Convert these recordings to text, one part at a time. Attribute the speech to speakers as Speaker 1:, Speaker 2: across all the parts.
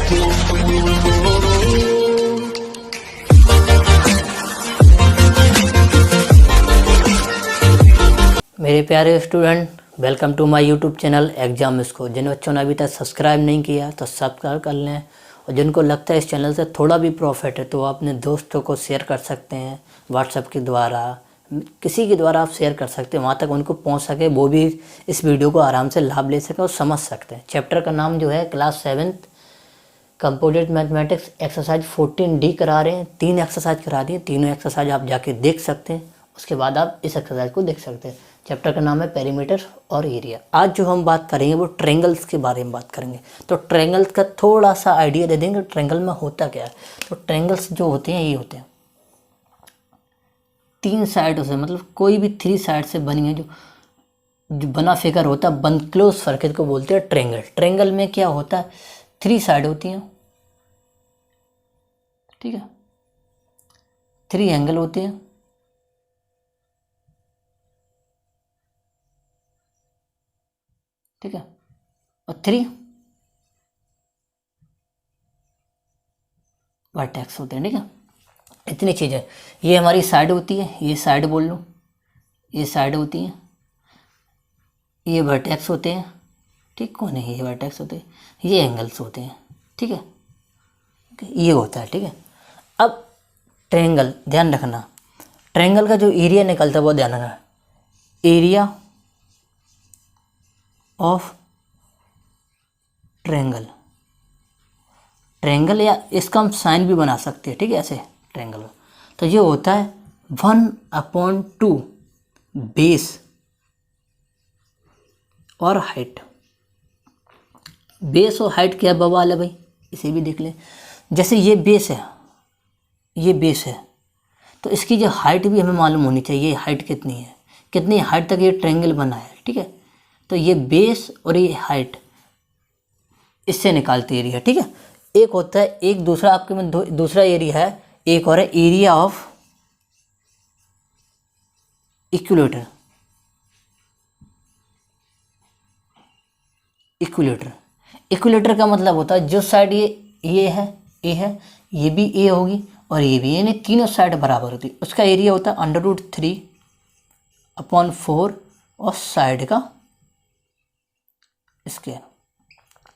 Speaker 1: मेरे प्यारे student, welcome to my YouTube channel exam स्को। जिन बच्चों ने अभी तक सब्सक्राइब नहीं किया तो सब्सक्राइब कर लें, और जिनको लगता है इस चैनल से थोड़ा भी प्रॉफिट है तो आप अपने दोस्तों को शेयर कर सकते हैं। व्हाट्सएप के द्वारा, किसी के द्वारा आप शेयर कर सकते हैं, वहाँ तक उनको पहुँच सके, वो भी इस वीडियो को आराम से लाभ ले सकें और समझ सकते हैं। चैप्टर का नाम जो है class 7th composite mathematics exercise 14D करा रहे हैं। 3 एक्सरसाइज करा दी हैं, तीनों एक्सरसाइज आप जाके देख सकते हैं, उसके बाद आप इस एक्सरसाइज को देख सकते हैं। चैप्टर का नाम है पेरीमीटर और एरिया। आज जो हम बात करेंगे वो ट्रायंगल्स के बारे में बात करेंगे। तो ट्रायंगल्स का थोड़ा सा आइडिया दे देंगे ट्रायंगल में होता क्या है। तो ट्रायंगल्स जो होते हैं ये होते हैं 3 साइडों से, मतलब कोई भी 3 साइड से बनी है जो बना फिगर होता है, बन क्लोज सर्किल को बोलते हैं ट्रायंगल। ट्रायंगल में क्या होता है, 3 साइड होती हैं, ठीक है, 3 एंगल होते हैं, ठीक है, और 3 वर्टेक्स होते हैं, ठीक है। इतनी चीज़ें, ये हमारी साइड होती है, ये साइड बोल लो, ये साइड होती है, ये वर्टेक्स होते हैं, ठीक, कौन है ये वर्टेक्स होते हैं, ये एंगल्स होते हैं, ठीक है, ये होता है, ठीक है। अब ट्रायंगल ध्यान रखना, ट्रायंगल का जो एरिया निकलता है वो ध्यान रखना, एरिया ऑफ ट्रायंगल। ट्रायंगल या इसका हम साइन भी बना सकते हैं, ठीक है, ऐसे ट्रायंगल। तो ये होता है 1/2 बेस और हाइट। बेस और हाइट क्या बवाल है भाई, इसे भी देख लें। जैसे ये बेस है, ये बेस है, तो इसकी जो हाइट भी हमें मालूम होनी चाहिए, हाइट कितनी है, कितनी हाइट तक ये ट्रायंगल बना है, ठीक है। तो ये बेस और ये हाइट, इससे निकालते एरिया, ठीक है। एक होता है, एक दूसरा आपके में दूसरा एरिया है, एक और है area of equilateral. Equilateral, equilateral का मतलब होता है जो साइड ये है, ए है, ये भी ए होगी और ये भी, यानी तीनों साइड बराबर होती है। उसका एरिया होता है √3/4 और साइड का स्क्वायर,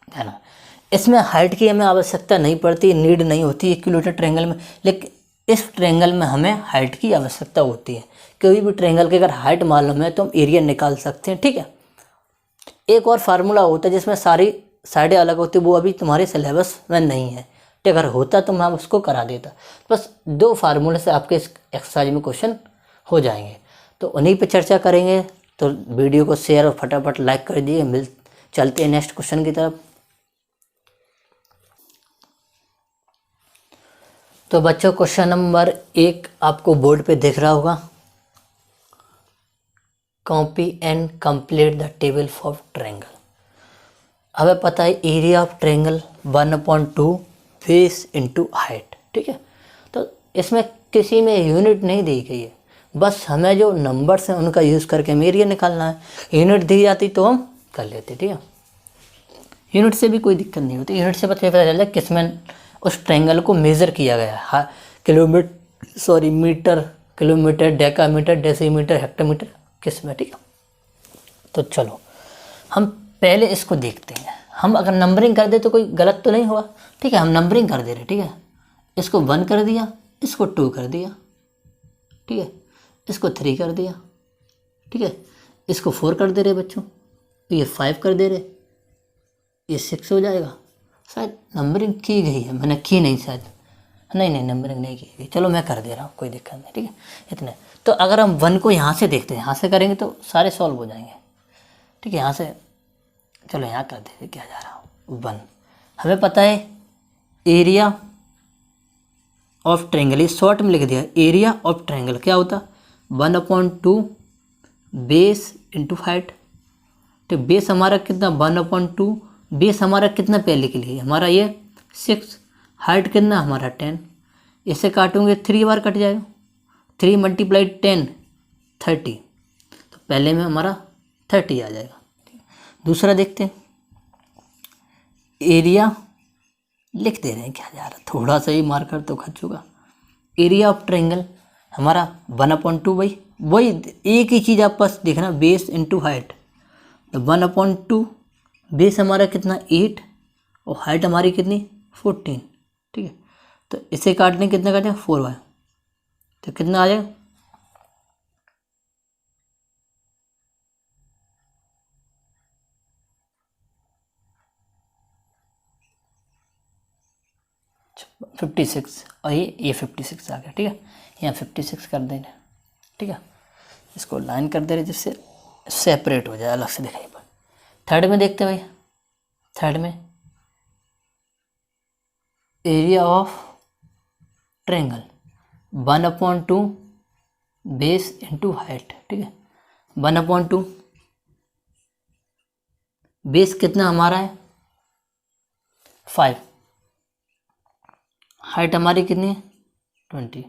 Speaker 1: है ना। इसमें हाइट की हमें आवश्यकता नहीं पड़ती, नीड नहीं होती इक्विलेटर ट्रायंगल में, लेकिन इस ट्रायंगल में हमें हाइट की आवश्यकता होती है। कोई भी ट्रायंगल की अगर हाइट मालूम है तो हम एरिया निकाल सकते हैं, ठीक है। एक और फार्मूला होता है जिसमें सारी साइडें अलग होती है, वो अभी तुम्हारे सिलेबस में नहीं है, तो अगर होता तो मैं उसको करा देता। बस 2 फार्मूले से आपके इस एक्सरसाइज में क्वेश्चन हो जाएंगे, तो उन्हीं पे चर्चा करेंगे। तो वीडियो को शेयर और फटाफट लाइक कर दिए। चलते हैं नेक्स्ट क्वेश्चन की तरफ। तो बच्चों क्वेश्चन नंबर 1 आपको बोर्ड पे दिख रहा होगा, copy and complete the table for triangle. हमें पता है area of triangle 1/2 base into height, ठीक है। तो इसमें किसी में यूनिट नहीं दी गई है, बस हमें जो नंबर्स हैं उनका यूज़ करके हमें एरिया निकालना है। यूनिट दी जाती तो हम कर लेते, ठीक है। यूनिट से भी कोई दिक्कत नहीं होती, यूनिट से पता चल जाए किसमें उस ट्रायंगल को मेज़र किया गया है, metre, kilometre, decametre, decimetre, hectometre, किस में, ठीक है। तो चलो हम पहले इसको देखते हैं। हम अगर नंबरिंग कर दे तो कोई गलत तो नहीं हुआ, ठीक है। हम नंबरिंग कर दे रहे, ठीक है। इसको 1 कर दिया, इसको 2 कर दिया, ठीक है, इसको 3 कर दिया, ठीक है, इसको 4 कर दे रहे बच्चों, ये 5 कर दे रहे, ये 6 हो जाएगा। शायद नंबरिंग की गई है, मैंने की नहीं शायद, नहीं नंबरिंग नहीं की गई, चलो मैं कर दे रहा हूँ, कोई दिक्कत नहीं, ठीक है, इतने। तो अगर हम 1 को यहाँ से देखते हैं, यहाँ से करेंगे तो सारे सॉल्व हो जाएंगे, ठीक है। यहाँ से चलो यहाँ कर देते, क्या जा रहा हूँ, 1। हमें पता है एरिया ऑफ ट्रायंगल, ये शॉर्ट में लिख दिया, एरिया ऑफ ट्रायंगल क्या होता, 1/2 बेस इंटू हाइट। तो बेस हमारा कितना 1/2, बेस हमारा कितना पहले के लिए हमारा ये 6, हाइट कितना हमारा 10, इसे काटूंगे 3 बार कट जाएगा, 3 × 10 30, तो पहले में हमारा 30 आ जाएगा। दूसरा देखते हैं, एरिया लिख दे रहे हैं क्या जा रहा है, थोड़ा सा ही मार्कर तो खर्च होगा। एरिया ऑफ ट्रायंगल हमारा 1/2 भाई, वही एक ही चीज़ आप बस देखना, बेस इंटू हाइट। तो 1/2 बेस हमारा कितना 8 और हाइट हमारी कितनी 14, ठीक है। तो इसे काटने कितना काटें 4y, तो कितना आ जाएगा 56, और ये 56 आ गया, ठीक है। यहाँ 56 कर देंगे, ठीक है। इसको लाइन कर दे रहे जिससे सेपरेट हो जाए, अलग से दिखाई पड़े। थर्ड में देखते हैं भाई, थर्ड में area of triangle 1/2 base into height, ठीक है। 1/2 बेस कितना हमारा है 5, हाइट हमारी कितनी है 20,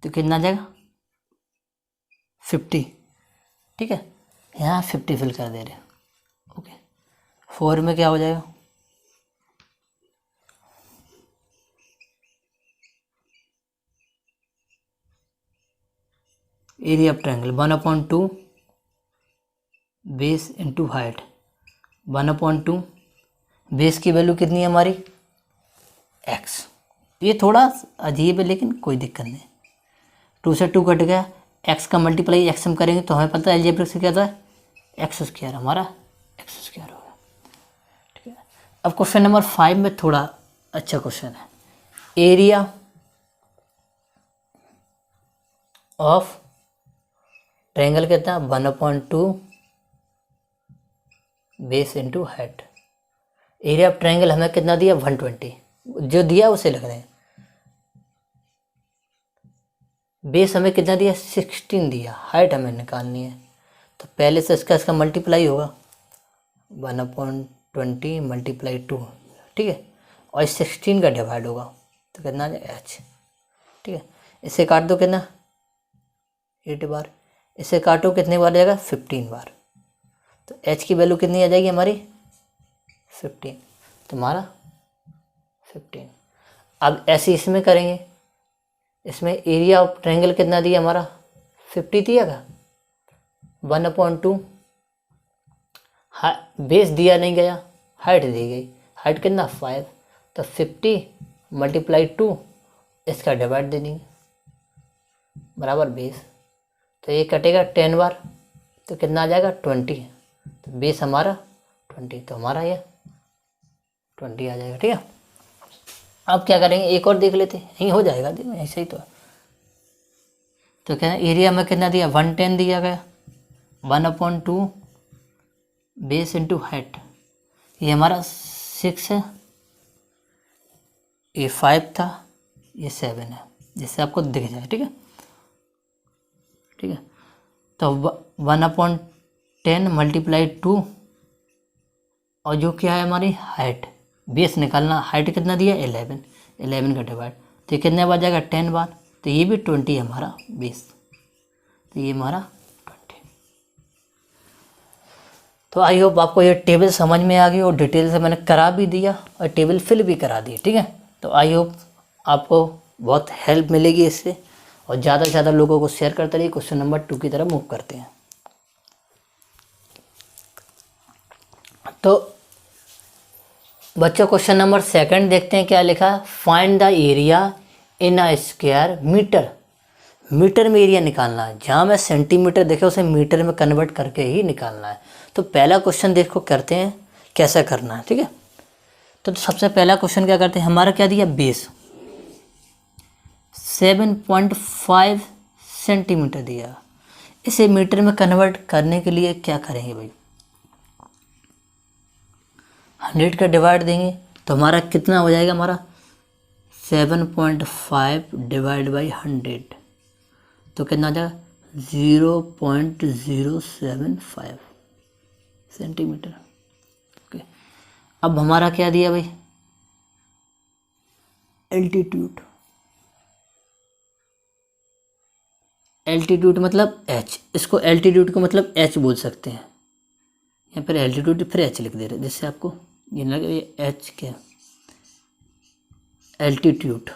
Speaker 1: तो कितना आ जाएगा 50, ठीक है। यहाँ 50 फिल कर दे रहे हैं, ओके। 4 में क्या हो जाएगा area of triangle 1/2 base into height, 1/2 base की वैल्यू कितनी है हमारी x। ये थोड़ा अजीब है लेकिन कोई दिक्कत नहीं, 2 से 2 कट गया, x का मल्टीप्लाई x हम करेंगे तो हमें पता है एलजेब्रिक से क्या था x², हमारा x² हो गया, ठीक है। अब क्वेश्चन नंबर 5 में थोड़ा अच्छा क्वेश्चन है। एरिया ऑफ ट्रायंगल कितना 1/2 base into height. Area of triangle हमें कितना दिया 120, जो दिया उसे लिख रहे हैं। बेस हमें कितना दिया 16 दिया, हाइट हमें निकालनी है, तो पहले से इसका मल्टीप्लाई होगा 1/20 मल्टीप्लाई 2, ठीक है, और 16 का डिवाइड होगा तो कितना आ जाएगा h, ठीक है। इसे काट दो कितना 8 बार, इसे काटो कितने बार जाएगा 15 बार, तो h की वैल्यू कितनी आ जाएगी हमारी 15, तुम्हारा 15। अब ऐसे इसमें करेंगे, इसमें एरिया ऑफ ट्रायंगल कितना दिया हमारा 50 दिया था, 1/2 बेस दिया नहीं गया, हाइट दी गई, हाइट कितना 5, तो 50 मल्टीप्लाई 2 इसका डिवाइड दे देंगे बराबर बेस, तो ये कटेगा 10 बार, तो कितना आ जाएगा 20, तो बेस हमारा 20, तो हमारा ये 20 आ जाएगा, ठीक है। अब क्या करेंगे एक और देख लेते हैं, यही हो जाएगा, ऐसे ही तो क्या एरिया में कितना दिया 110 दिया गया, 1/2 बेस इंटू हाइट, ये हमारा 6 है, ये 5 था, ये 7 है, जिससे आपको दिख जाए, ठीक है, ठीक है। तो 1/10 मल्टीप्लाई 2, और जो क्या है हमारी हाइट, बेस निकालना, हाइट कितना दिया 11 का डिवाइड, तो ये कितने बार जाएगा 10 बार, तो ये भी 20 है हमारा बेस, तो ये हमारा 20। तो आई होप आपको ये टेबल समझ में आ गई और डिटेल से मैंने करा भी दिया और टेबल फिल भी करा दी, ठीक है। तो आई होप आपको बहुत हेल्प मिलेगी इससे, और ज़्यादा से ज़्यादा लोगों को शेयर करते रहिए। क्वेश्चन नंबर 2 की तरफ मूव करते हैं। तो बच्चों क्वेश्चन नंबर 2 देखते हैं क्या लिखा, find the area in a square metre. Metre में एरिया निकालना है, जहाँ मैं सेंटीमीटर देखे उसे मीटर में कन्वर्ट करके ही निकालना है। तो पहला क्वेश्चन देखो करते हैं कैसा करना है, ठीक है। तो सबसे पहला क्वेश्चन क्या करते हैं, हमारा क्या दिया बेस 7.5 सेंटीमीटर दिया, इसे मीटर में कन्वर्ट करने के लिए क्या करेंगे भाई 100 का डिवाइड देंगे, तो हमारा कितना हो जाएगा, हमारा 7.5 डिवाइड बाई 100, तो कितना आ जाएगा 0.075 सेंटीमीटर, ओके। अब हमारा क्या दिया भाई एल्टीट्यूड, एल्टीट्यूड मतलब h, इसको एल्टीट्यूड को मतलब h बोल सकते हैं, यहाँ पर एल्टीट्यूड फिर h लिख दे रहे हैं जिससे आपको ये लगे एच के एल्टीट्यूड,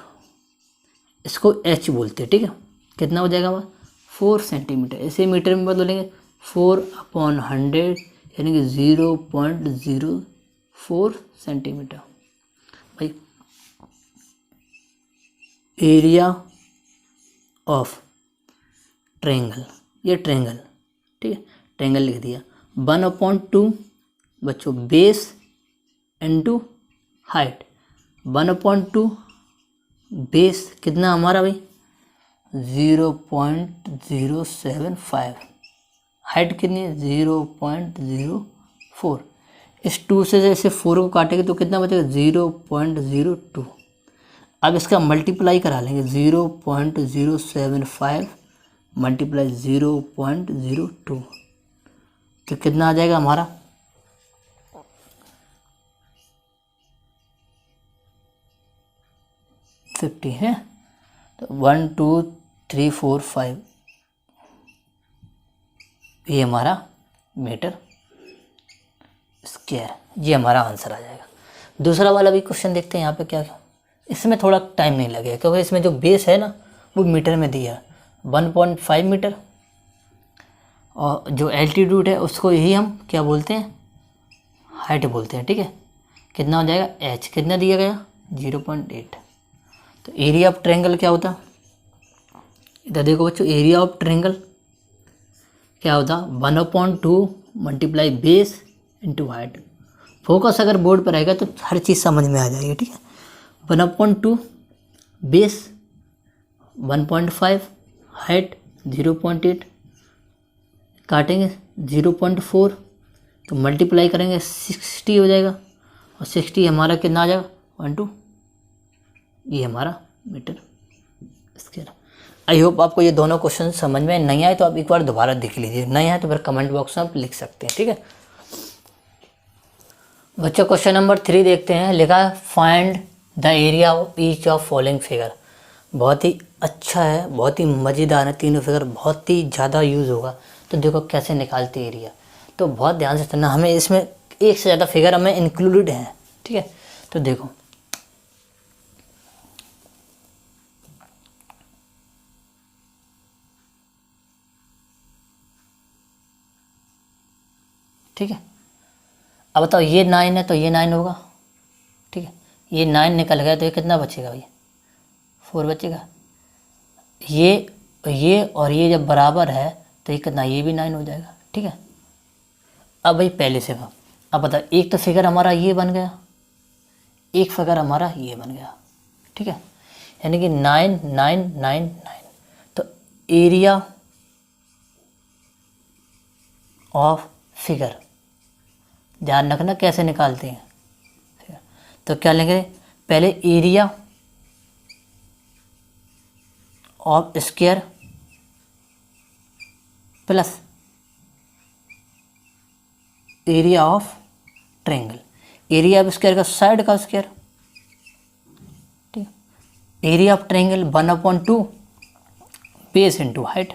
Speaker 1: इसको एच बोलते हैं, ठीक है। कितना हो जाएगा हमारा 4 सेंटीमीटर। इसे मीटर में बदलेंगे 4/100 यानी कि 0.04 सेंटीमीटर। भाई एरिया ऑफ ट्रेंगल, ये ट्रेंगल, ठीक है, ट्रेंगल लिख दिया। 1/2 बच्चों बेस इंटू हाइट। 1/2 बेस कितना हमारा भाई 0.075, हाइट कितनी है 0.04। इस 2 से जैसे 4 को काटेंगे तो कितना बचेगा 0.02। अब इसका मल्टीप्लाई करा लेंगे 0.075 मल्टीप्लाई 0.02 तो कितना आ जाएगा हमारा 50 है। तो 1 2 3 4 5 ये हमारा मीटर स्क्वायर, ये हमारा आंसर आ जाएगा। दूसरा वाला भी क्वेश्चन देखते हैं यहाँ पे क्या, इसमें थोड़ा टाइम नहीं लगेगा क्योंकि इसमें जो बेस है ना वो मीटर में दिया है 1.5 मीटर, और जो एल्टीट्यूड है उसको यही हम क्या बोलते हैं हाइट बोलते हैं, ठीक है। कितना हो जाएगा एच कितना दिया गया 0.8। तो एरिया ऑफ ट्रायंगल क्या होता, इधर देखो बच्चों एरिया ऑफ ट्रायंगल क्या होता 1/2 multiply base into height. Focus अगर बोर्ड पर रहेगा तो हर चीज़ समझ में आ जाएगी, ठीक है। 1/2 बेस 1.5 हाइट 0.8 काटेंगे 0.4 तो मल्टीप्लाई करेंगे 60 हो जाएगा, और 60 हमारा कितना आ जाएगा 1/2, ये हमारा मीटर स्क्वायर। आई होप आपको ये दोनों क्वेश्चन समझ में नहीं आए तो आप एक बार दोबारा देख लीजिए, नहीं आए तो फिर कमेंट बॉक्स में आप लिख सकते हैं, ठीक है। बच्चों क्वेश्चन नंबर 3 देखते हैं। लिखा है find the area of each of following figure. बहुत ही अच्छा है, बहुत ही मज़ेदार है, तीनों फिगर बहुत ही ज़्यादा यूज़ होगा। तो देखो कैसे निकालते एरिया, तो बहुत ध्यान से सुनना, हमें इसमें एक से ज़्यादा फिगर हमें इंक्लूडेड हैं, ठीक है। तो देखो ठीक है, अब बताओ ये 9 है तो ये 9 होगा, ठीक है। ये 9 निकल गया तो ये कितना बचेगा भाई 4 बचेगा। ये और ये जब बराबर है तो ये कितना ये भी 9 हो जाएगा, ठीक है। अब भाई पहले से अब बताओ एक तो फिगर हमारा ये बन गया, एक फिगर हमारा ये बन गया, ठीक है। यानी कि 9 9 9 9। तो एरिया ऑफ फिगर ध्यान रखना कैसे निकालते हैं। तो क्या लेंगे पहले area of square plus area of triangle. Area of square का साइड का स्क्वायर, ठीक। Area of triangle 1/2 base into height,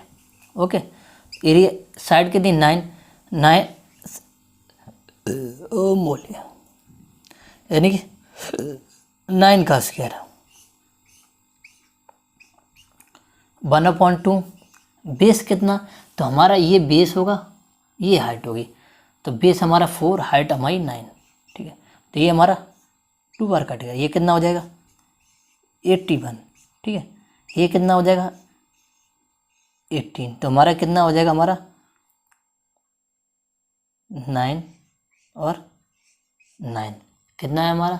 Speaker 1: okay. Area side कितनी 9 9 ओ मोलिया यानी कि 9 का स्क्वायर 1/2 बेस कितना, तो हमारा ये बेस होगा ये हाइट होगी, तो बेस हमारा 4 हाइट हमारी 9, ठीक है। तो ये हमारा 2 बार कटेगा, ये कितना हो जाएगा 81, ठीक है। ये कितना हो जाएगा 18, तो हमारा कितना हो जाएगा हमारा 9 और 9 कितना है हमारा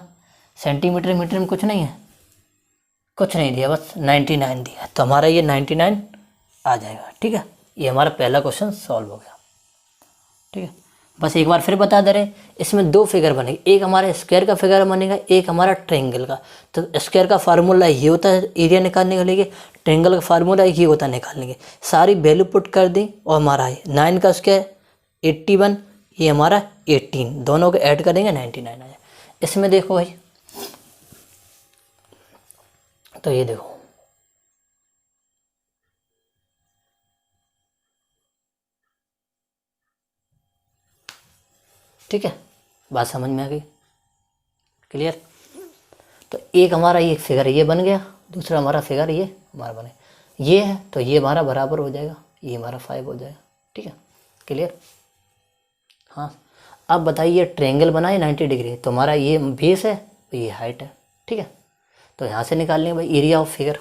Speaker 1: सेंटीमीटर मीटर में कुछ नहीं है, कुछ नहीं दिया बस 99 दिया, तो हमारा ये 99 आ जाएगा, ठीक है। ये हमारा पहला क्वेश्चन सॉल्व हो गया, ठीक है। बस एक बार फिर बता दे रहे इसमें 2 फिगर बनेंगे, एक हमारा स्क्वायर का फिगर बनेगा, एक हमारा ट्रायंगल का। तो स्क्वायर का फार्मूला ये होता है एरिया निकालने के लिए, ट्रायंगल का फार्मूला ये होता है निकालने के। सारी वैल्यू पुट कर दी और हमारा 9 का स्क्वायर 81, ये हमारा 18, दोनों को ऐड करेंगे 99 आ जाए। इसमें देखो भाई, तो ये देखो ठीक है, बात समझ में आ गई। क्लियर। तो एक हमारा ये फिगर ये बन गया, दूसरा हमारा फिगर ये हमारा बने, ये है तो ये हमारा बराबर हो जाएगा, ये हमारा 5 हो जाएगा। ठीक है, क्लियर। हाँ, अब बताइए ट्रायंगल बनाए 90 डिग्री, तो हमारा ये बेस है तो ये हाइट है। ठीक है, तो यहाँ से निकाल लेंगे भाई area of figure,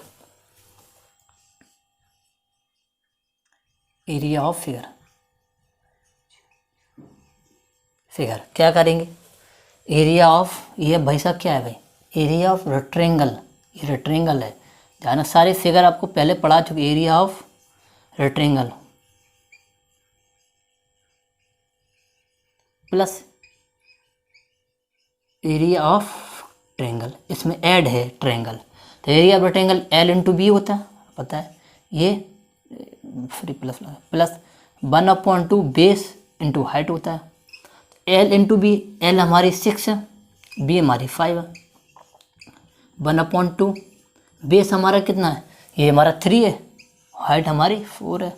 Speaker 1: area of figure, figure क्या करेंगे, एरिया ऑफ, ये भाई साहब क्या है भाई, एरिया ऑफ रेक्टेंगल, ये रेक्टेंगल है, जाना सारे फिगर आपको पहले पढ़ा चुके, area of rectangle plus area of triangle, इसमें ऐड है ट्रायंगल, तो area of rectangle L into B होता है, पता है, ये free plus plus 1/2 base into height होता है, L इंटू बी, L हमारी 6 है, बी हमारी 5 है, 1/2 बेस हमारा कितना है, ये हमारा 3 है, हाइट हमारी 4 है।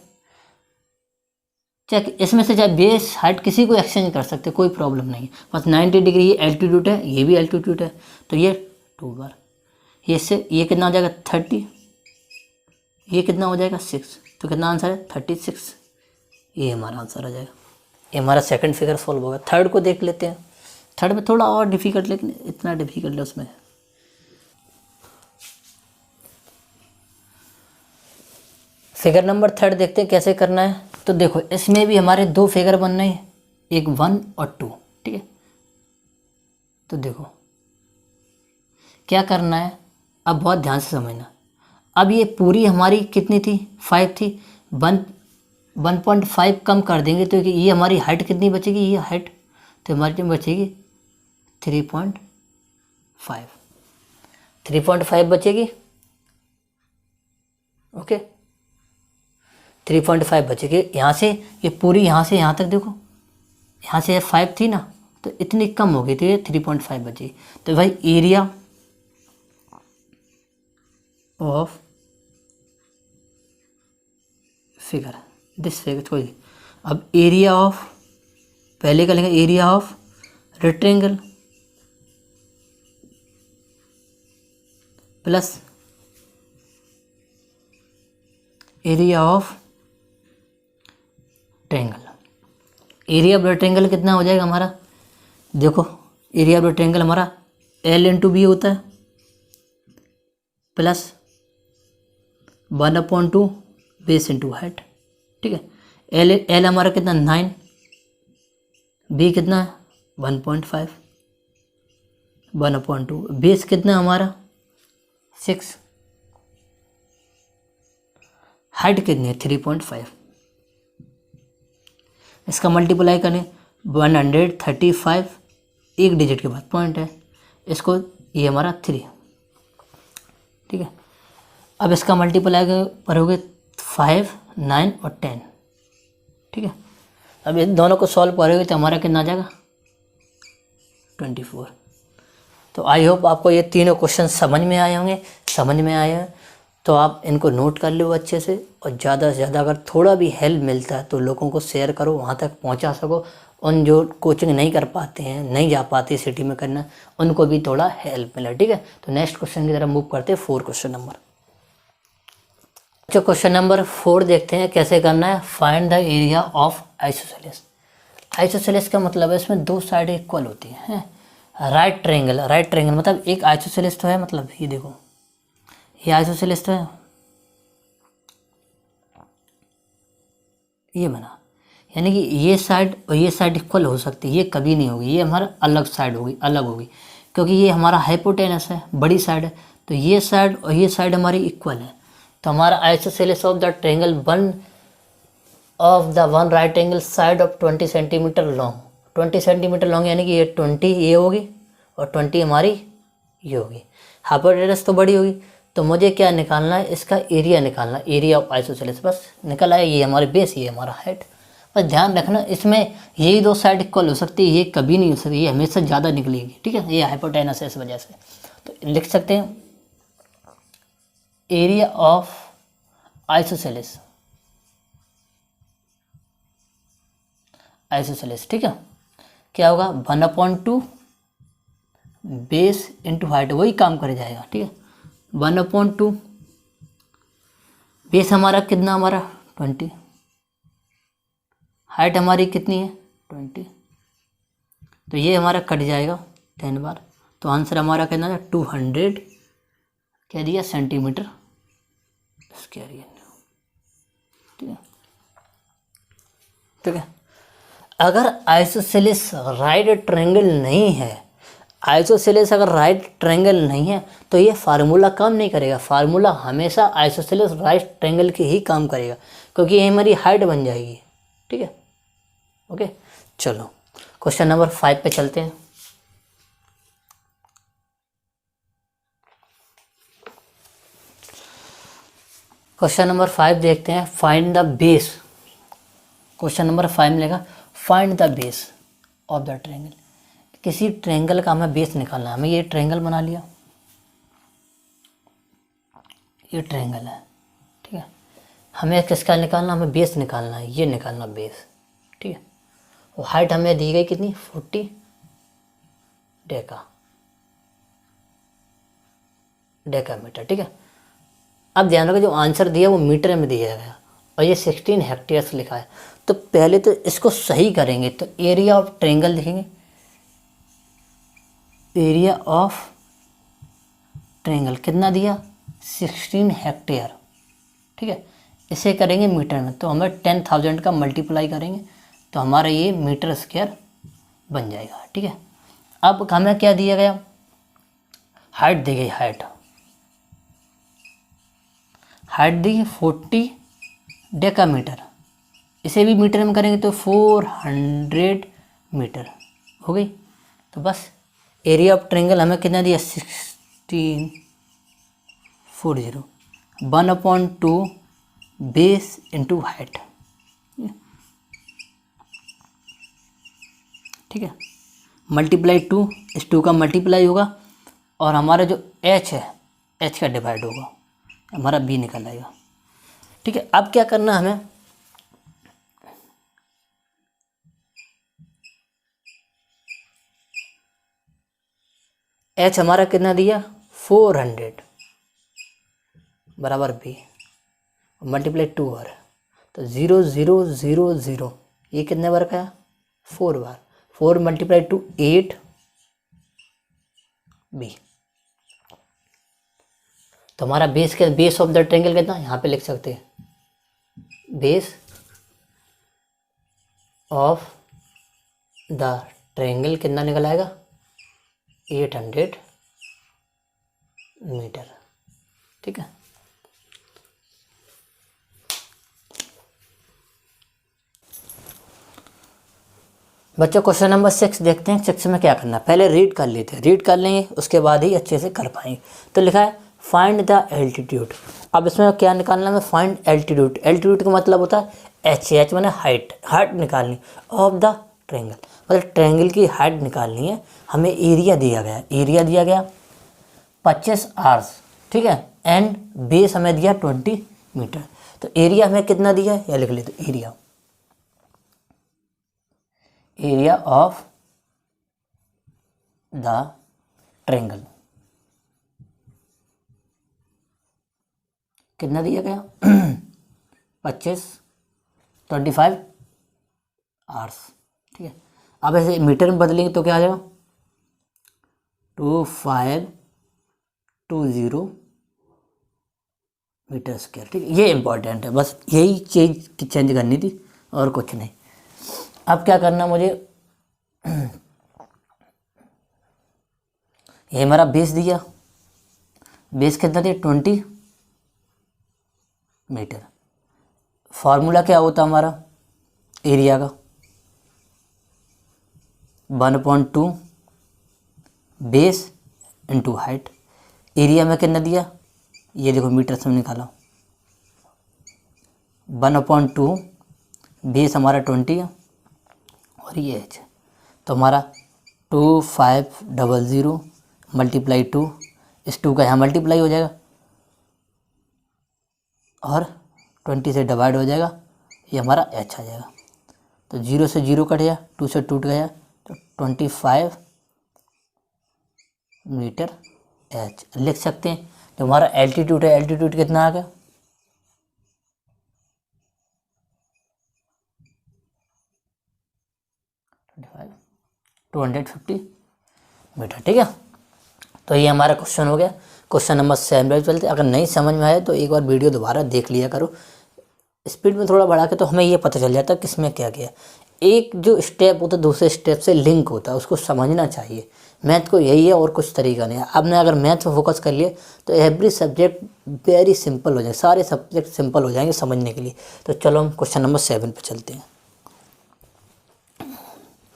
Speaker 1: चाहे इसमें से चाहे बेस हाइट किसी को एक्सचेंज कर सकते, कोई प्रॉब्लम नहीं है, बस 90 डिग्री ये एल्टीट्यूड है, ये भी एल्टीट्यूड है, तो ये 2 बार, ये इससे ये कितना हो जाएगा 30, ये कितना हो जाएगा 6, तो कितना आंसर है 36, ये हमारा आंसर आ जाएगा। ये हमारा सेकंड फिगर सॉल्व होगा। थर्ड को देख लेते हैं, थर्ड में थोड़ा और डिफिकल्ट, लेकिन इतना डिफिकल्ट है उसमें। फिगर नंबर थर्ड देखते हैं कैसे करना है। तो देखो इसमें भी हमारे 2 फिगर बनने हैं, एक 1 और 2। ठीक है, तो देखो क्या करना है, अब बहुत ध्यान से समझना। अब ये पूरी हमारी कितनी थी, 5 थी, 1.5 कम कर देंगे तो ये हमारी हाइट कितनी बचेगी, ये हाइट तो हमारी बचेगी 3.5, 3.5 बचेगी। ओके, 3.5 बचेगी। यहाँ से ये पूरी, यहाँ से यहाँ तक देखो, यहाँ से 5 थी ना, तो इतनी कम हो गई तो ये 3.5 बची। तो भाई area of figure, this figure कोई, अब एरिया ऑफ, पहले का लेंगे area of rectangle plus area of triangle. Area of rectangle कितना हो जाएगा हमारा, देखो एरिया ऑफ रेक्टेंगल हमारा L इंटू बी होता है प्लस 1/2 बेस इंटू हाइट। ठीक है, L हमारा कितना 9, बी कितना 1.5, 1/2 बेस कितना हमारा 6, हाइट कितनी है 3.5, इसका मल्टीप्लाई करें 135, एक डिजिट के बाद पॉइंट है, इसको ये हमारा 3। ठीक है, अब इसका मल्टीप्लाई करोगे 5, 9 और 10। ठीक है, अब इन दोनों को सॉल्व करोगे तो हमारा कितना आ जाएगा 24। तो आई होप आपको ये तीनों क्वेश्चन समझ में आए होंगे। समझ में आए हैं तो आप इनको नोट कर लो अच्छे से, और ज़्यादा से ज़्यादा अगर थोड़ा भी हेल्प मिलता है तो लोगों को शेयर करो, वहाँ तक पहुँचा सको। उन जो कोचिंग नहीं कर पाते हैं, नहीं जा पाते सिटी में करना, उनको भी थोड़ा हेल्प मिले। ठीक है, तो नेक्स्ट क्वेश्चन की तरफ मूव करते हैं, 4 क्वेश्चन नंबर। जो क्वेश्चन नंबर 4 देखते हैं कैसे करना है। Find the area of isosceles. Isosceles का मतलब है इसमें 2 साइड इक्वल होती हैं। राइट ट्रायंगल, राइट ट्रायंगल मतलब एक आइसोसेलेस तो है, मतलब ये देखो ये आइसोसेलेस तो है, ये बना, यानी कि ये साइड और ये साइड इक्वल हो सकती है, ये कभी नहीं होगी, ये हमारा अलग साइड होगी, अलग होगी, क्योंकि ये हमारा हाइपोटेनस है, बड़ी साइड है, तो ये साइड और ये साइड हमारी इक्वल है। तो हमारा isosceles of the triangle one right angle side of 20 centimetre long, 20 centimetre long, यानी कि ये 20 ये होगी और 20 हमारी ये होगी। हाइपोटेनस तो बड़ी होगी, तो मुझे क्या निकालना है, इसका एरिया निकालना, एरिया ऑफ आइसोसेलेस, बस निकल आया। ये हमारे बेस, ये हमारा हाइट। बस ध्यान रखना इसमें यही 2 साइड इक्वल हो सकती है, ये कभी नहीं हो सकती, ये हमेशा ज़्यादा निकलेगी। ठीक है, ये हाइपोटेनस है इस वजह से। तो लिख सकते हैं एरिया ऑफ आइसोसेलेस, आइसोसेलेस। ठीक है, क्या होगा 1/2 बेस इंटू हाइट, वही काम कर जाएगा। ठीक है, 1/2 बेस हमारा कितना, हमारा 20, हाइट हमारी कितनी है 20, तो ये हमारा कट जाएगा 10 बार, तो आंसर हमारा कितना था 200 क्या दिया सेंटीमीटर स्क्वायर। ठीक है, ठीक है। अगर आइसोसेलेस राइट ट्रायंगल नहीं है, आइसोसेलेस अगर राइट ट्रायंगल नहीं है तो ये फार्मूला काम नहीं करेगा। फार्मूला हमेशा आइसोसेलेस राइट ट्रायंगल की ही काम करेगा, क्योंकि ये हमारी हाइट बन जाएगी। ठीक है, ओके। चलो क्वेश्चन नंबर 5 पे चलते हैं। क्वेश्चन नंबर 5 देखते हैं, find the base. Question number 5 में लिखा find the base of the triangle. किसी ट्रायंगल का हमें बेस निकालना है। हमें ये ट्रायंगल बना लिया, ये ट्रायंगल है। ठीक है, हमें किसका निकालना, हमें बेस निकालना है, ये निकालना बेस। ठीक है, और हाइट हमें दी गई कितनी 40 डेकामीटर। ठीक है, अब ध्यान रखो जो आंसर दिया वो मीटर में दिया गया और ये 16 हेक्टेयर्स लिखा है। तो पहले तो इसको सही करेंगे, तो एरिया ऑफ ट्रायंगल लिखेंगे, एरिया ऑफ ट्रायंगल कितना दिया 16 हेक्टेयर। ठीक है, इसे करेंगे मीटर में, तो हमें 10,000 का मल्टीप्लाई करेंगे तो हमारा ये मीटर स्क्वायर बन जाएगा। ठीक है, अब हमें क्या दिया गया, हाइट दी गई, हाइट दी 40 डेकामीटर, इसे भी मीटर में करेंगे तो 400 मीटर हो गई। तो बस एरिया ऑफ ट्रायंगल हमें कितना दिया 1640, 1/2 बेस इंटू हाइट। ठीक है, मल्टीप्लाई 2, इस 2 का मल्टीप्लाई होगा और हमारा जो h है h का डिवाइड होगा, हमारा b निकल आएगा। ठीक है, अब क्या करना है हमें, h हमारा कितना दिया 400 बराबर b, मल्टीप्लाई 2 बार, तो 0 0 0 0, ये कितने बार का 4 बार, 4 मल्टीप्लाई 2 8 b। तो हमारा बेस ऑफ द ट्रायंगल कितना, यहाँ पे लिख सकते हैं, बेस ऑफ द ट्रायंगल कितना निकल आएगा 800 मीटर। ठीक है, बच्चों क्वेश्चन नंबर 6 देखते हैं। 6 में क्या करना है, पहले रीड कर लेते हैं, रीड कर लेंगे उसके बाद ही अच्छे से कर पाएंगे। तो लिखा है फाइंड द एल्टीट्यूड। अब इसमें क्या निकालना है, फाइंड एल्टीट्यूड। एल्टीट्यूड का मतलब होता है एच मैंने हाइट निकालनी ऑफ द ट्रायंगल, मतलब ट्रायंगल की हाइट निकालनी है। हमें एरिया दिया गया 25 आर्स। ठीक है, एंड बेस हमें दिया 20 मीटर। तो एरिया हमें कितना दिया है, या लिख लेते एरिया ऑफ द ट्रायंगल कितना दिया गया 25 आवर्स। ठीक है, अब ऐसे मीटर में बदलेंगे तो क्या आ जाएगा 2520 मीटर स्क्वायर। ठीक है, ये इंपॉर्टेंट है, बस यही चीज़ चेंज करनी थी और कुछ नहीं। अब क्या करना मुझे, ये हमारा बेस दिया, बेस कितना दिया 20 मीटर। फार्मूला क्या होता हमारा एरिया का 1/2 बेस इंटू हाइट। एरिया में कितना दिया, ये देखो मीटर से निकाला 1/2 बेस हमारा 20 है और ये एच, तो हमारा 2500 मल्टीप्लाई 2, इस 2 का यहाँ मल्टीप्लाई हो जाएगा और 20 से डिवाइड हो जाएगा, ये हमारा एच आ जाएगा। तो 0 से 0 कट गया, 2 से टूट गया, तो 25 मीटर एच लिख सकते हैं। जो हमारा एल्टीट्यूड है, एल्टीट्यूड कितना आ गया, 250 मीटर। ठीक है, तो ये हमारा क्वेश्चन हो गया। क्वेश्चन नंबर 7 पे चलते। अगर नहीं समझ में आए तो एक बार वीडियो दोबारा देख लिया करो, स्पीड में थोड़ा बढ़ा के, तो हमें ये पता चल जाता है किसमें क्या किया। एक जो स्टेप होता है दूसरे स्टेप से लिंक होता है, उसको समझना चाहिए। मैथ को यही है और कुछ तरीका नहीं है। आपने अगर मैथ में फोकस कर लिए तो एवरी सब्जेक्ट वेरी सिंपल हो जाए, सारे सब्जेक्ट सिंपल हो जाएंगे समझने के लिए। तो चलो हम क्वेश्चन नंबर 7 पे चलते हैं।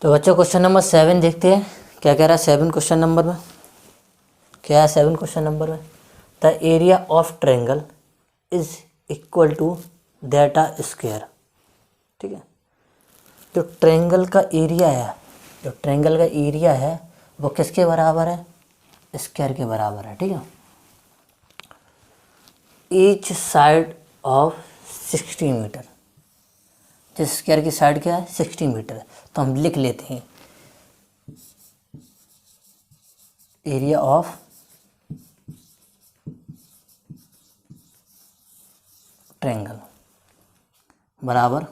Speaker 1: तो बच्चों क्वेश्चन नंबर 7 देखते हैं क्या कह रहा है। 7 क्वेश्चन नंबर में क्या है, 7 क्वेश्चन नंबर में the area of triangle is equal to data square. ठीक है, जो ट्रायंगल का एरिया है, जो ट्रायंगल का एरिया है वो किसके बराबर है, स्क्वायर के बराबर है। ठीक है, ईच साइड ऑफ 60 मीटर, जिस स्क्वायर की साइड क्या है 60 मीटर है। तो हम लिख लेते हैं एरिया ऑफ ट्रायंगल बराबर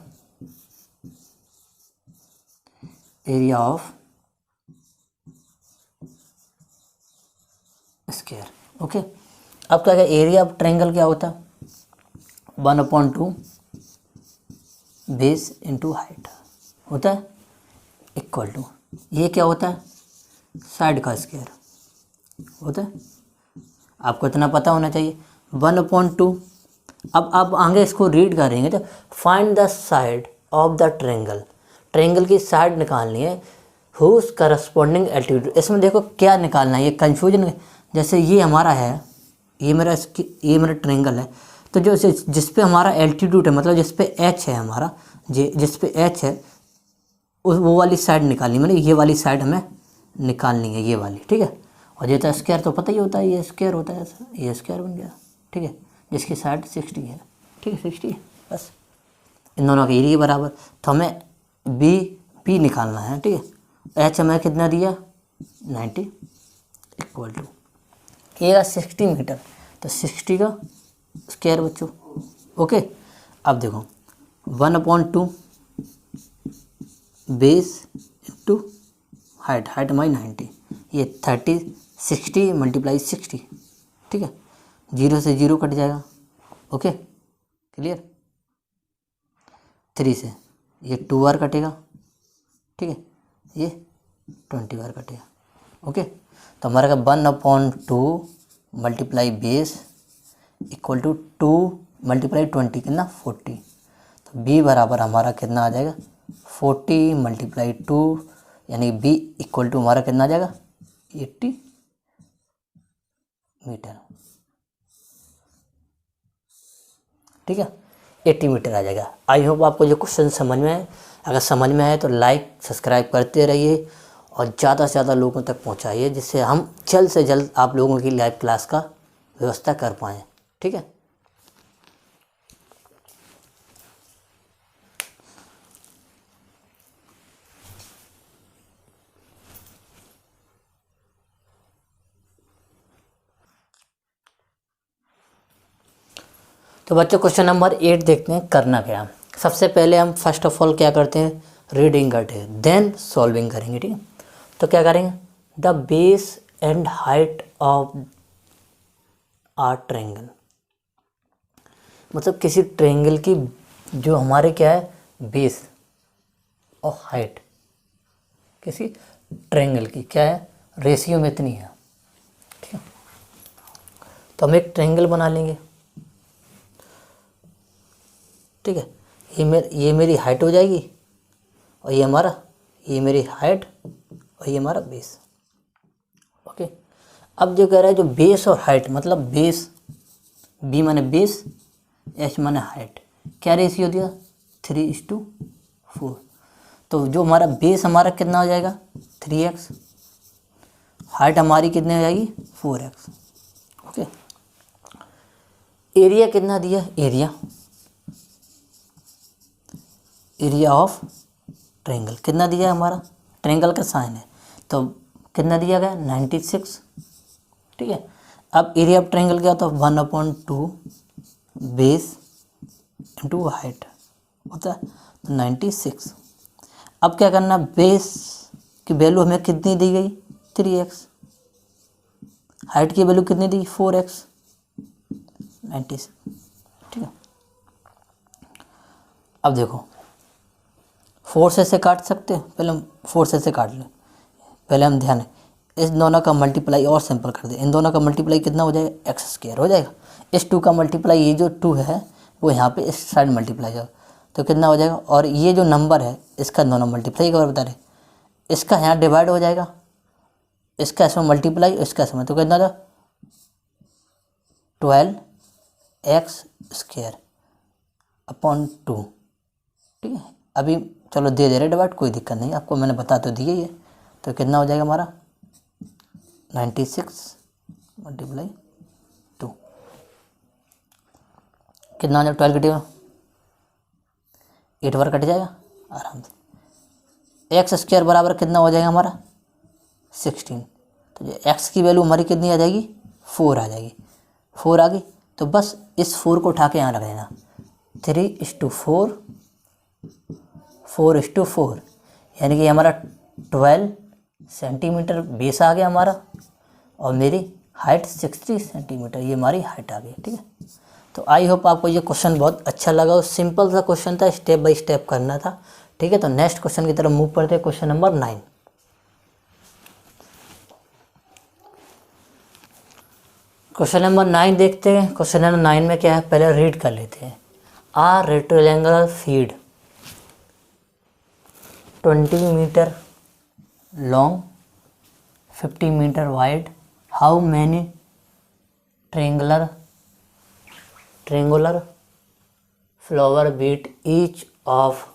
Speaker 1: एरिया ऑफ स्क्वायर। ओके, अब क्या, एरिया ऑफ ट्रायंगल क्या होता है, 1/2 बेस इंटू हाइट होता है, इक्वल टू ये क्या होता है, साइड का स्क्वायर होता है। आपको इतना पता होना चाहिए, 1/2। अब आप आगे इसको रीड करेंगे तो find the side of the triangle, triangle की साइड निकालनी है, हुज करस्पॉन्डिंग एल्टीट्यूड। इसमें देखो क्या निकालना है, ये कन्फ्यूजन। जैसे ये हमारा है, ये मेरा ट्रायंगल है, तो जो जिस पे हमारा एल्टीट्यूड है, मतलब जिस पे एच है हमारा, जिस पे एच है वो वाली साइड निकालनी, मतलब ये वाली साइड हमें निकालनी है, ये वाली। ठीक है, और ये तो स्क्वायर तो पता ही होता है, ये स्क्वायर होता है, ऐसा ये स्क्वायर बन गया। ठीक है, जिसकी साइड 60 है। ठीक है, 60 है, बस इन दोनों के एरिया बराबर। तो हमें बी निकालना है। ठीक है, एच हमें कितना दिया 90 इक्वल टू ये 60 मीटर, तो 60 का स्क्वायर बच्चों। ओके, अब देखो 1/2 बेस इंटू हाइट हमारी 90, ये 30 60 मल्टीप्लाई 60। ठीक है, 0 से 0 कट जाएगा। Okay, clear. 3 से ये 2 बार कटेगा। ठीक है, ये 20 बार कटेगा। ओके, तो हमारा 1/2 multiply base equal to 2 multiply 20 कितना 40। तो बी बराबर हमारा कितना आ जाएगा 40 मल्टीप्लाई 2, यानी बी इक्वल टू हमारा कितना आ जाएगा 80 मीटर। ठीक है, 80 मीटर आ जाएगा। आई होप आपको जो क्वेश्चन समझ में आए। अगर समझ में आए तो लाइक सब्सक्राइब करते रहिए और ज़्यादा से ज़्यादा लोगों तक पहुंचाइए, जिससे हम जल्द से जल्द आप लोगों की लाइव क्लास का व्यवस्था कर पाएँ। ठीक है, तो बच्चों क्वेश्चन नंबर 8 देखते हैं करना क्या। सबसे पहले हम फर्स्ट ऑफ ऑल क्या करते हैं, रीडिंग करते हैं, देन सॉल्विंग करेंगे। ठीक है, तो क्या करेंगे, the base and height of are triangle, मतलब किसी ट्रायंगल की जो हमारे क्या है बेस और हाइट, किसी ट्रायंगल की क्या है रेशियो में इतनी है। ठीक है, तो हम एक ट्रायंगल बना लेंगे। ठीक है, ये मेरी हाइट हो जाएगी और ये मेरी हाइट और ये हमारा बेस। ओके, अब जो कह रहा है जो बेस और हाइट, मतलब बेस बी माने बेस, एच माने हाइट, क्या रेशियो दिया 3:4। तो जो हमारा बेस हमारा कितना हो जाएगा 3x, हाइट हमारी कितनी हो जाएगी 4x। ओके, एरिया कितना दिया, एरिया ऑफ ट्रायंगल कितना दिया है, हमारा ट्रायंगल का साइन है तो कितना दिया गया 96 ठीक है। अब एरिया ऑफ ट्रायंगल क्या होता है, 1/2 बेस इंटू हाइट होता है 96। अब क्या करना, बेस की वैल्यू हमें कितनी दी गई 3x, हाइट की वैल्यू कितनी दी 4x, 96, ठीक है। अब देखो 4 से काट सकते हैं, पहले हम 4 से काट लें। पहले हम ध्यान, इस दोनों का मल्टीप्लाई और सिंपल कर दें, इन दोनों का मल्टीप्लाई कितना हो जाएगा x² हो जाएगा। इस 2 का मल्टीप्लाई, ये जो 2 है वो यहाँ पे इस साइड मल्टीप्लाई जाएगा तो कितना हो जाएगा, और ये जो नंबर है इसका दोनों मल्टीप्लाई एक बार बता रहे, इसका यहाँ डिवाइड हो जाएगा, इसका इसमें मल्टीप्लाई, इसका इसमें, तो कितना था 12x² अपॉन 2, ठीक है। अभी चलो दे रहे डिवाइड, कोई दिक्कत नहीं, आपको मैंने बता तो दिया ही है। तो कितना हो जाएगा हमारा 96 मल्टीप्लाई 2, कितना हो जाएगा 12 कटेगा 8 बार कट जाएगा आराम से। x² बराबर कितना हो जाएगा हमारा 16। तो जो x की वैल्यू हमारी कितनी आ जाएगी 4 आ जाएगी, 4 आ गई। तो बस इस 4 को उठा के यहाँ रख देना, 3:4, 4:4, यानी कि हमारा 12 सेंटीमीटर बेस आ गया हमारा, और मेरी हाइट 60 सेंटीमीटर, ये हमारी हाइट आ गई, ठीक है। तो आई होप आपको ये क्वेश्चन बहुत अच्छा लगा, और सिंपल सा क्वेश्चन था, स्टेप बाय स्टेप करना था, ठीक है। तो नेक्स्ट क्वेश्चन की तरफ मूव करते हैं, क्वेश्चन नंबर 9। क्वेश्चन नंबर 9 देखते हैं। क्वेश्चन नंबर 9 में क्या है, पहले रीड कर लेते हैं। A rectangular field 20 metre long 50 metre wide, how many triangular flower bed each of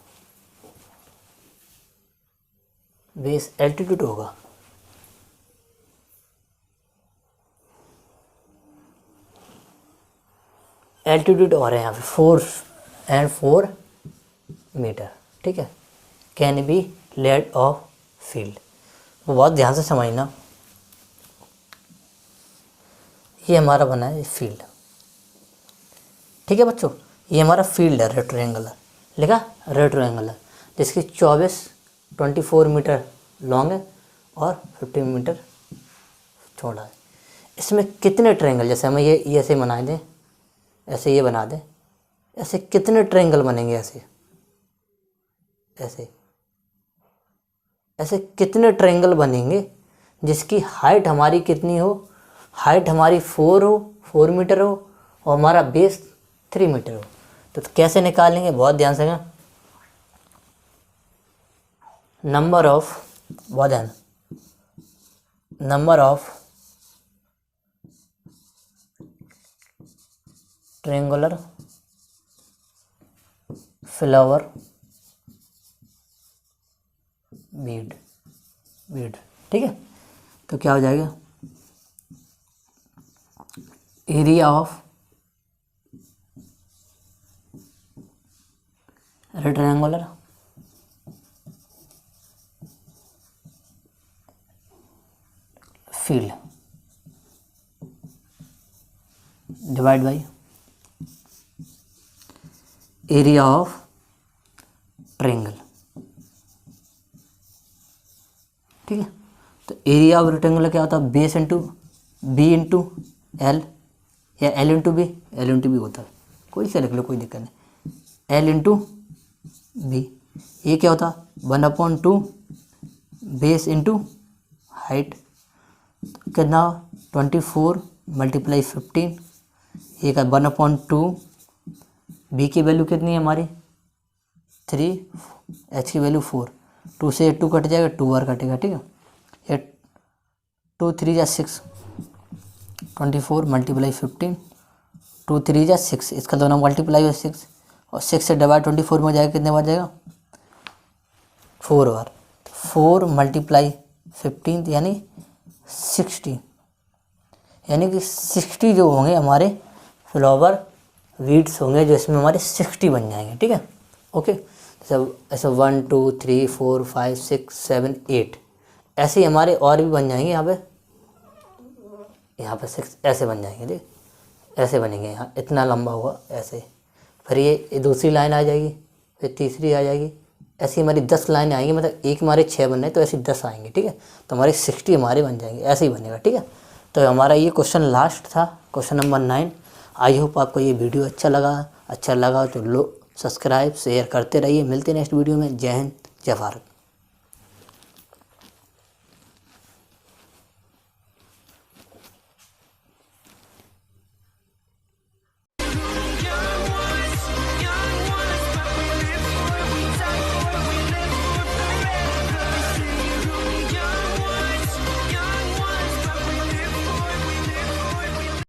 Speaker 1: base altitude होगा। एल्टीट्यूड और है यहाँ पे 4 मीटर, ठीक है। Can be laid of field, वो बहुत ध्यान से समझना। ये हमारा बना है फील्ड, ठीक है बच्चों, ये हमारा फील्ड है रेक्टेंगुलर, लिखा रेक्टेंगुलर, जिसकी 24 मीटर लॉन्ग है और 50 मीटर चौड़ा है। इसमें कितने ट्रायंगल, जैसे हमें ये ऐसे बना दें, ऐसे ये बना दें, ऐसे कितने ट्रायंगल बनेंगे, ऐसे कितने ट्रायंगल बनेंगे जिसकी हाइट हमारी कितनी हो, हाइट हमारी 4 मीटर हो और हमारा बेस 3 मीटर हो। तो कैसे निकालेंगे, बहुत ध्यान से, number of triangular flower bed, ठीक है। तो क्या हो जाएगा, area of rectangular field divide by area of triangle, ठीक है। तो एरिया ऑफ रेक्टेंगुलर क्या होता है, base into B into L, या एल इंटू बी होता है, कोई से लिख लो, कोई दिक्कत नहीं, एल इंटू बी। ये क्या होता है 1/2 बेस इंटू हाइट, कितना 24 मल्टीप्लाई 15, ये का 1/2, बी की वैल्यू कितनी है हमारी 3, एच की वैल्यू 4, 2 से 2 कट जाएगा, 2 बार कटेगा, ठीक है। ये 2 3 × 6, 24 मल्टीप्लाई 15, 2 3 × 6, इसका दोनों मल्टीप्लाई हो 6, और 6 से डिवाइड 24 में हो जाएगा, कितने बार जाएगा 4 बार, 4 मल्टीप्लाई 15 यानी 60, यानी कि 60 जो होंगे हमारे फ्लावर वीड्स होंगे, जो इसमें हमारे 60 बन जाएंगे, ठीक है। ओके, सब ऐसे 1 2 3 4 5 6 7 8 ऐसे ही हमारे और भी बन जाएंगे यहाँ पे, यहाँ पर 6 ऐसे बन जाएंगे, देख ऐसे बनेंगे, यहाँ इतना लंबा हुआ ऐसे, फिर ये दूसरी लाइन आ जाएगी, फिर तीसरी आ जाएगी, ऐसी हमारी 10 लाइन आएंगी, मतलब एक हमारे 6 बन रहे तो ऐसी 10 आएंगे, ठीक है। तो हमारे 60 हमारे बन जाएंगे, ऐसे ही बनेगा, ठीक है। तो हमारा ये क्वेश्चन लास्ट था, क्वेश्चन नंबर 9। आई होप आपको ये वीडियो अच्छा लगा तो लो सब्सक्राइब शेयर करते रहिए। मिलते हैं नेक्स्ट वीडियो में। जय हिंद, जय भारत।